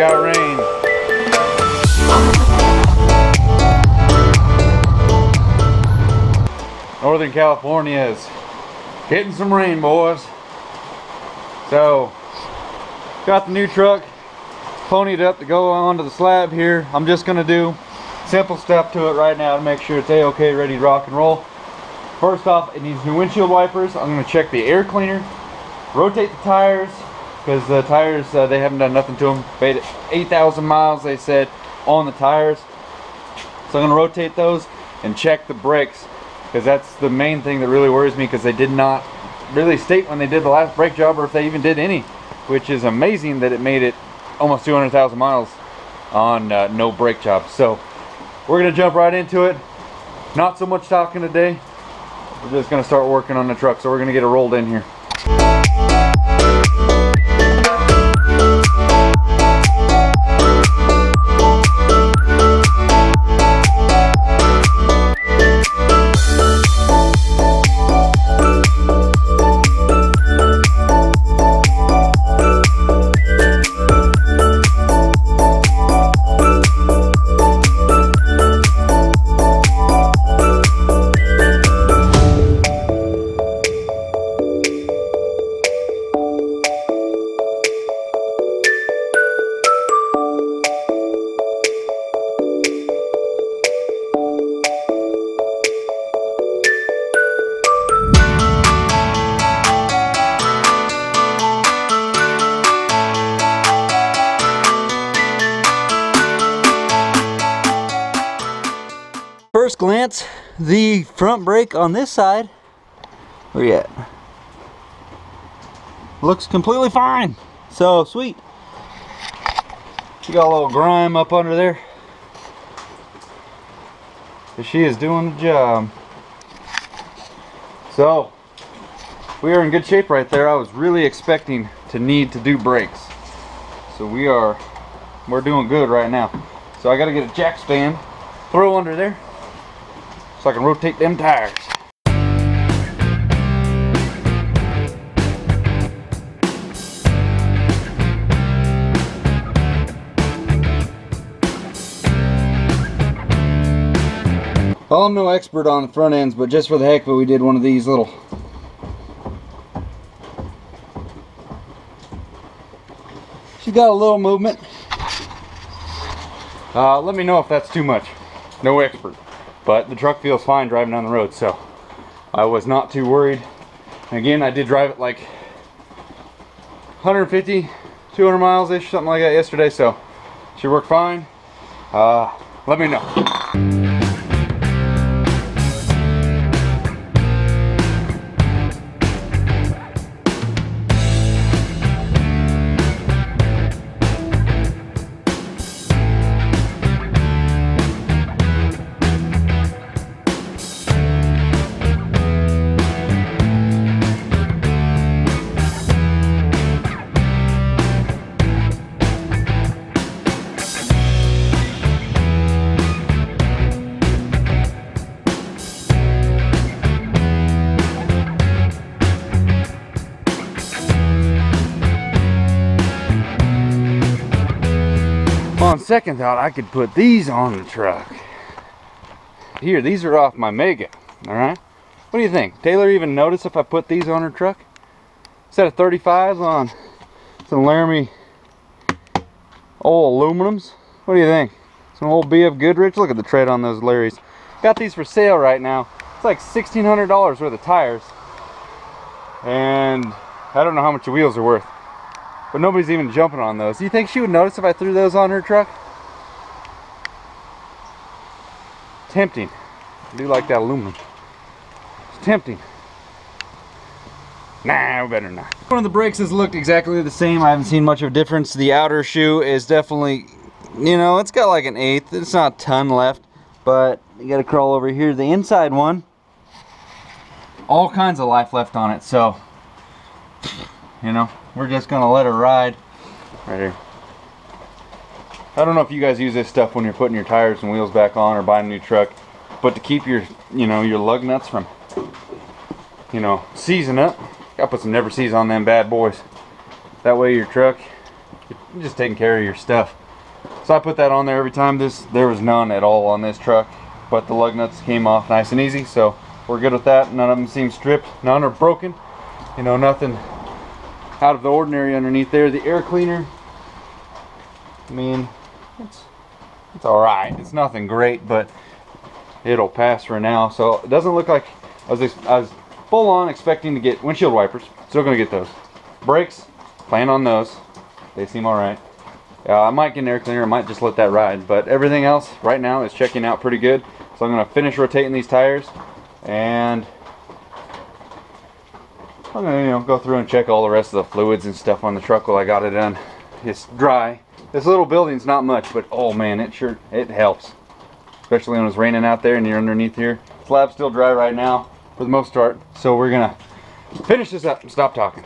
got rain. Northern California is getting some rain, boys. So, got the new truck ponied up to go onto the slab here. I'm just gonna do simple stuff to it right now to make sure it's a-okay, ready to rock and roll. First off, it needs new windshield wipers. I'm gonna check the air cleaner, rotate the tires, because the tires, they haven't done nothing to them. 8,000 miles, they said, on the tires. So I'm gonna rotate those and check the brakes, because that's the main thing that really worries me, because they did not really state when they did the last brake job, or if they even did any, which is amazing that it made it almost 200,000 miles on no brake job. So we're gonna jump right into it. Not so much talking today. We're just gonna start working on the truck, so we're gonna get it rolled in here. First glance, the front brake on this side, where you at? Looks completely fine. So sweet. She got a little grime up under there, but she is doing the job. So we are in good shape right there. I was really expecting to need to do brakes, so we're doing good right now. So I got to get a jack stand, throw under there, so I can rotate them tires. Well, I'm no expert on the front ends, but just for the heck of it, we did one of these little. She's got a little movement. Let me know if that's too much. No expert. But the truck feels fine driving down the road, so I was not too worried. And again, I did drive it like 150, 200 miles-ish, something like that yesterday, so she worked fine. Let me know. On second thought, I could put these on the truck. Here, these are off my Mega, alright? What do you think? Taylor even notice if I put these on her truck? Instead of 35s on some Laramie old aluminums? What do you think? Some old BF Goodrich? Look at the tread on those Larrys. Got these for sale right now. It's like $1,600 worth of tires. And I don't know how much the wheels are worth. But nobody's even jumping on those. Do you think she would notice if I threw those on her truck? Tempting. I do like that aluminum. It's tempting. Nah, we better not. One of the brakes has looked exactly the same. I haven't seen much of a difference. The outer shoe is definitely, you know, it's got like an 1/8. It's not a ton left, but you gotta crawl over here. The inside one, all kinds of life left on it, so, you know, we're just gonna let her ride. Right here. I don't know if you guys use this stuff when you're putting your tires and wheels back on or buying a new truck, but to keep your, you know, your lug nuts from, you know, seizing up, gotta put some never seize on them bad boys. That way your truck you're just taking care of your stuff. So I put that on there every time. There was none at all on this truck, but the lug nuts came off nice and easy, so we're good with that. None of them seem stripped, none are broken, you know, nothing out of the ordinary underneath there. The air cleaner, I mean, it's all right. It's nothing great, but it'll pass for now. So it doesn't look like I was full on expecting to get windshield wipers. Still gonna get those. Brakes, plan on those. They seem all right. I might get an air cleaner. I might just let that ride. But everything else right now is checking out pretty good. So I'm gonna finish rotating these tires, and I'm gonna, you know, go through and check all the rest of the fluids and stuff on the truck while I got it done. It's dry. This little building's not much, but oh man, it helps. Especially when it's raining out there and you're underneath here. Slab's still dry right now for the most part. So we're gonna finish this up and stop talking.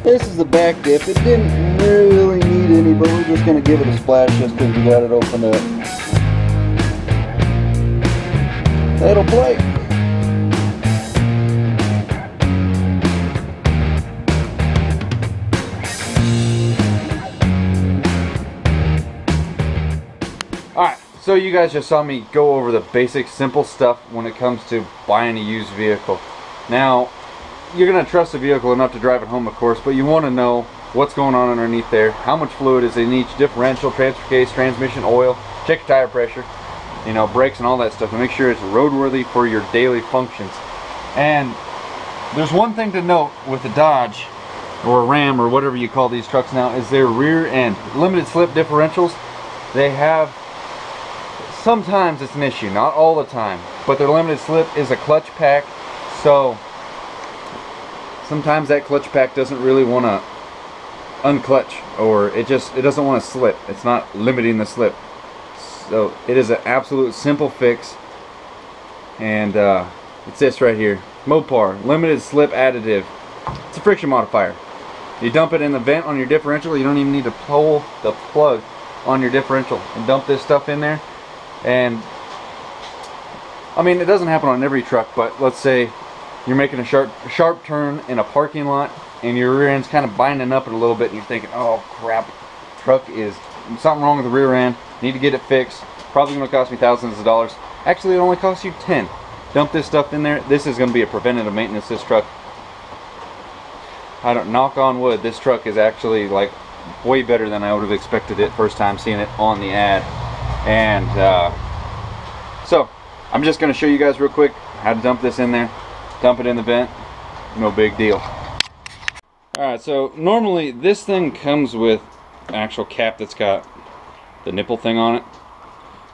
This is the back diff. It didn't really need any, but we're just going to give it a splash just because we got it opened up. That'll play. Alright, so you guys just saw me go over the basic simple stuff when it comes to buying a used vehicle. Now, you're going to trust the vehicle enough to drive it home, of course, but you want to know what's going on underneath there, how much fluid is in each differential, transfer case, transmission, oil, check your tire pressure, you know, brakes and all that stuff, and make sure it's roadworthy for your daily functions. And there's one thing to note with a Dodge or a Ram or whatever you call these trucks now, is their rear end. Limited slip differentials, they have, sometimes it's an issue, not all the time, but their limited slip is a clutch pack, so sometimes that clutch pack doesn't really want to unclutch, or it doesn't want to slip. It's not limiting the slip. So it is an absolute simple fix, and it's this right here. Mopar limited slip additive. It's a friction modifier. You dump it in the vent on your differential. You don't even need to pull the plug on your differential and dump this stuff in there. And I mean, it doesn't happen on every truck, but let's say you're making a sharp turn in a parking lot and your rear end's kind of binding up it a little bit, and you're thinking, oh crap, truck is something wrong with the rear end, need to get it fixed, probably going to cost me thousands of dollars. Actually, it only costs you 10. Dump this stuff in there. This is going to be a preventative maintenance. This truck, I don't, knock on wood, this truck is actually like way better than I would have expected it first time seeing it on the ad. And so I'm just going to show you guys real quick how to dump this in there. Dump it in the vent, no big deal. Alright, so normally this thing comes with an actual cap that's got the nipple thing on it,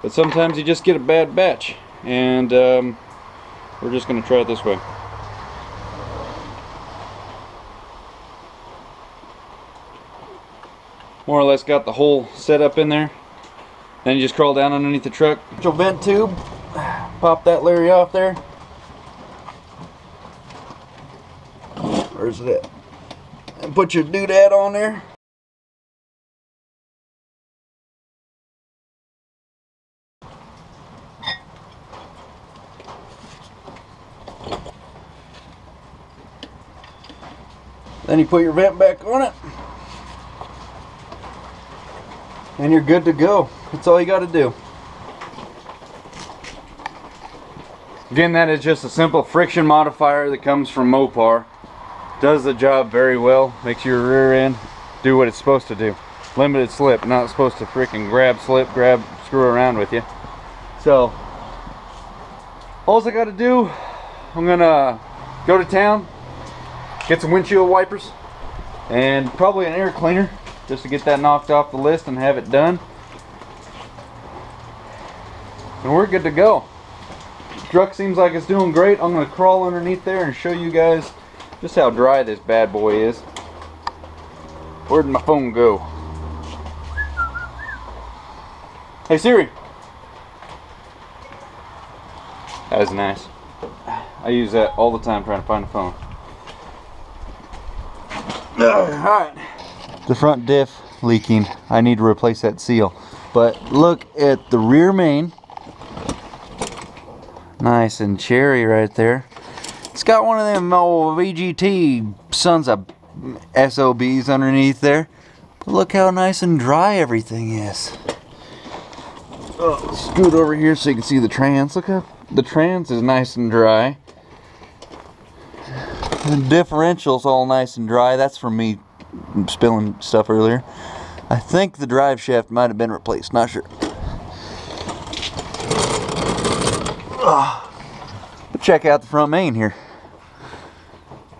but sometimes you just get a bad batch, and we're just going to try it this way. More or less got the hole set up in there. Then you just crawl down underneath the truck. Your vent tube, pop that Larry off there. Where's it at? And put your doodad on there. Then you put your vent back on it, and you're good to go. That's all you got to do. Again, that is just a simple friction modifier that comes from Mopar. Does the job very well. Makes your rear end do what it's supposed to do. Limited slip, not supposed to freaking grab, slip, grab, screw around with you. So, all I got to do, I'm gonna go to town, get some windshield wipers, and probably an air cleaner, just to get that knocked off the list and have it done. And we're good to go. Truck seems like it's doing great. I'm going to crawl underneath there and show you guys just how dry this bad boy is. Where'd my phone go? Hey Siri. That was nice. I use that all the time trying to find the phone. Alright. The front diff leaking. I need to replace that seal. But look at the rear main. Nice and cherry right there. It's got one of them old VGT sons of SOBs underneath there. But look how nice and dry everything is. Oh, scoot over here so you can see the trans. Look how the trans is nice and dry. The differential's all nice and dry. That's from me spilling stuff earlier. I think the drive shaft might have been replaced. Not sure. But check out the front main here.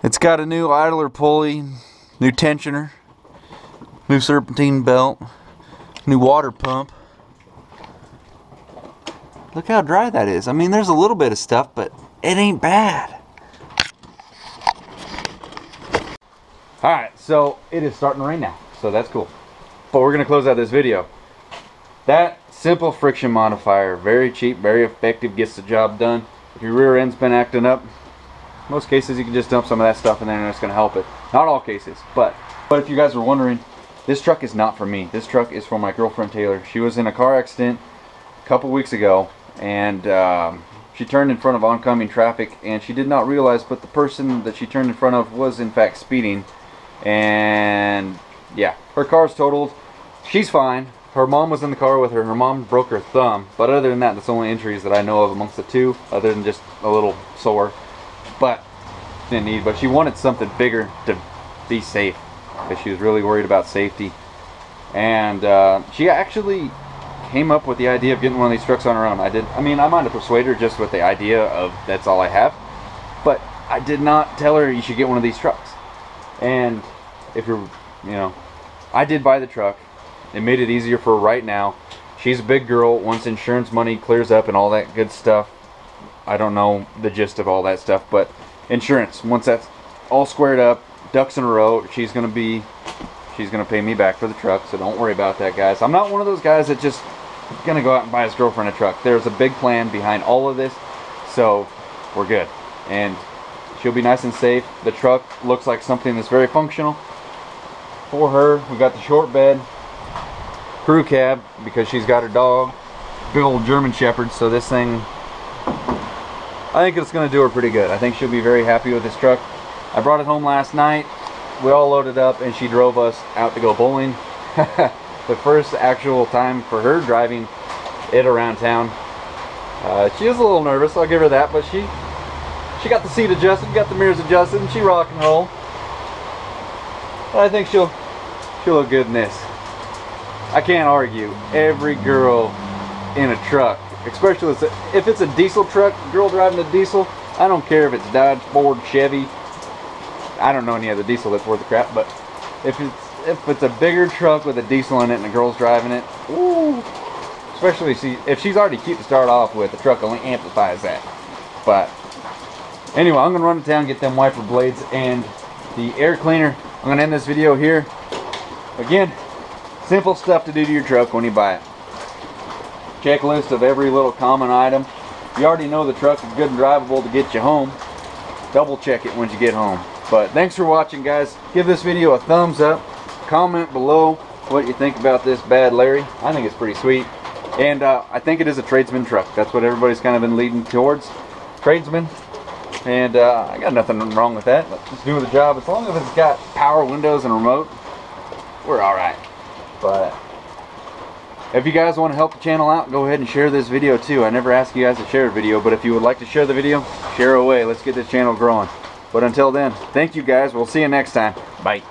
It's got a new idler pulley, new tensioner, new serpentine belt, new water pump. Look how dry that is. I mean, there's a little bit of stuff, but it ain't bad. Alright, so it is starting to rain now, so that's cool. But we're going to close out this video. That simple friction modifier, very cheap, very effective, gets the job done. If your rear end's been acting up, most cases you can just dump some of that stuff in there and it's going to help it. Not all cases, but if you guys were wondering, this truck is not for me. This truck is for my girlfriend Taylor. She was in a car accident a couple weeks ago, and she turned in front of oncoming traffic, and she did not realize, but the person that she turned in front of was in fact speeding. And yeah, her car's totaled. She's fine. Her mom was in the car with her. Her mom broke her thumb, but other than that, that's the only injuries that I know of amongst the two, other than just a little sore. But didn't need. But she wanted something bigger to be safe, because she was really worried about safety. And she actually came up with the idea of getting one of these trucks on her own. I mean, I might have persuaded her just with the idea of that's all I have, but I did not tell her you should get one of these trucks. And if you're, you know, I did buy the truck. It made it easier for her right now. She's a big girl. Once insurance money clears up and all that good stuff, I don't know the gist of all that stuff, but insurance, once that's all squared up, ducks in a row, she's gonna pay me back for the truck, so don't worry about that, guys. I'm not one of those guys that just gonna go out and buy his girlfriend a truck. There's a big plan behind all of this, so we're good. And she'll be nice and safe. The truck looks like something that's very functional for her. We got the short bed, crew cab, because she's got her dog, big old German Shepherd, so this thing, I think it's going to do her pretty good. I think she'll be very happy with this truck. I brought it home last night. We all loaded up and she drove us out to go bowling. The first actual time for her driving it around town. She is a little nervous, I'll give her that, but she got the seat adjusted, got the mirrors adjusted, and she rock and roll. I think she'll look good in this. I can't argue. Every girl in a truck, especially if it's a diesel truck, girl driving a diesel, I don't care if it's Dodge, Ford, Chevy. I don't know any other diesel that's worth the crap, but if it's a bigger truck with a diesel in it and a girl's driving it, ooh, especially if she's already cute to start off with, the truck only amplifies that. But anyway, I'm gonna run to town, get them wiper blades and the air cleaner. I'm gonna end this video here. Again, simple stuff to do to your truck when you buy it. Checklist of every little common item. You already know the truck is good and drivable to get you home. Double check it once you get home. But thanks for watching, guys. Give this video a thumbs up. Comment below what you think about this bad Larry. I think it's pretty sweet. And I think it is a tradesman truck. That's what everybody's kind of been leading towards. Tradesman. And I got nothing wrong with that. Let's just do the job. As long as it's got power windows and remote, we're alright. But if you guys want to help the channel out, go ahead and share this video too. I never ask you guys to share a video, but if you would like to share the video, share away. Let's get this channel growing. But until then, thank you guys. We'll see you next time. Bye.